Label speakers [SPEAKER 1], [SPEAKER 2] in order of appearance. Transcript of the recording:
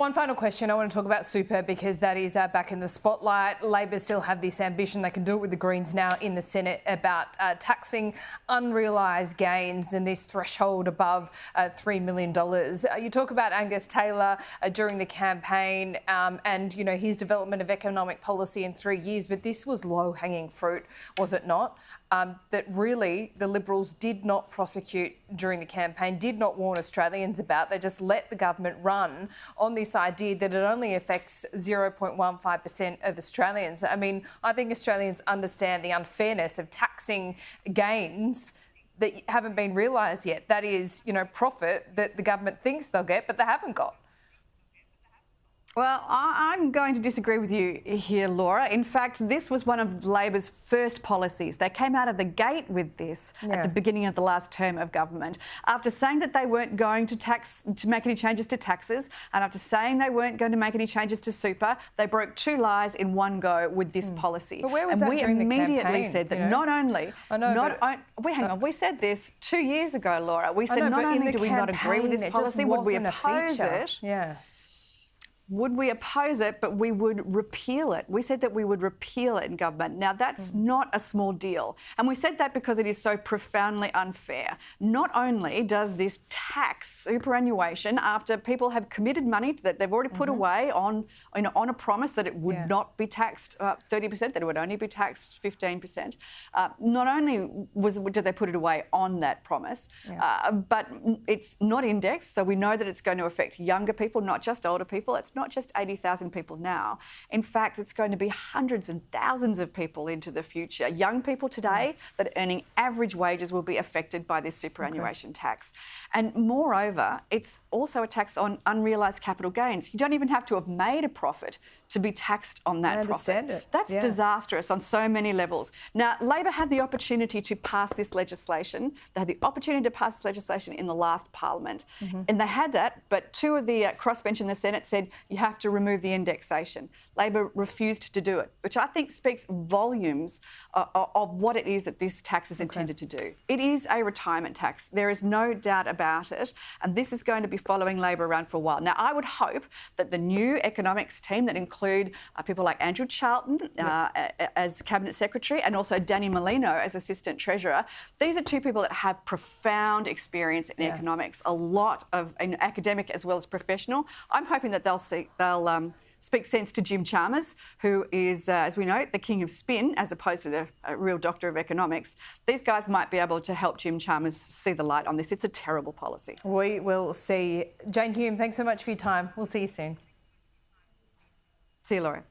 [SPEAKER 1] One final question. I want to talk about super because that is back in the spotlight. Labor still have this ambition. They can do it with the Greens now in the Senate about taxing unrealised gains and this threshold above $3 million. You talk about Angus Taylor during the campaign and, you know, his development of economic policy in 3 years, but this was low-hanging fruit, was it not? That really the Liberals did not prosecute during the campaign, did not warn Australians about. They just let the government run on this idea that it only affects 0.15% of Australians. I mean, I think Australians understand the unfairness of taxing gains that haven't been realised yet. That is, you know, profit that the government thinks they'll get, but they haven't got.
[SPEAKER 2] Well, I'm going to disagree with you here, Laura. In fact, this was one of Labor's first policies. They came out of the gate with this at the beginning of the last term of government. After saying that they weren't going to make any changes to taxes, and after saying they weren't going to make any changes to super, they broke two lies in one go with this policy.
[SPEAKER 1] But where was that during the campaign?
[SPEAKER 2] We immediately said that, you know? Not only... I know, hang on. We said this 2 years ago, Laura. We said not only do we not agree with this policy, would we oppose it?
[SPEAKER 1] Yeah.
[SPEAKER 2] Would we oppose it, but we would repeal it? We said that we would repeal it in government. Now, that's not a small deal. And we said that because it is so profoundly unfair. Not only does this tax superannuation after people have committed money that they've already put away on a promise that it would not be taxed 30%, that it would only be taxed 15%. Not only did they put it away on that promise, but it's not indexed, so we know that it's going to affect younger people, not just older people. It's not just 80,000 people now. In fact, it's going to be hundreds and thousands of people into the future. Young people today that are earning average wages will be affected by this superannuation tax. And moreover, it's also a tax on unrealised capital gains. You don't even have to have made a profit to be taxed on that profit. That's disastrous on so many levels. Now, Labor had the opportunity to pass this legislation. They had the opportunity to pass this legislation in the last parliament. And they had that, but two of the crossbench in the Senate said, you have to remove the indexation. Labor refused to do it, which I think speaks volumes of what it is that this tax is intended to do. It is a retirement tax. There is no doubt about it. And this is going to be following Labor around for a while. Now, I would hope that the new economics team that include people like Andrew Charlton as Cabinet Secretary and also Danny Molino as Assistant Treasurer, these are two people that have profound experience in economics, a lot of academic as well as professional. I'm hoping that they'll speak sense to Jim Chalmers, who is, as we know, the king of spin, as opposed to the real doctor of economics. These guys might be able to help Jim Chalmers see the light on this. It's a terrible policy.
[SPEAKER 1] We will see. Jane Hume, thanks so much for your time. We'll see you soon.
[SPEAKER 2] See you, Laura.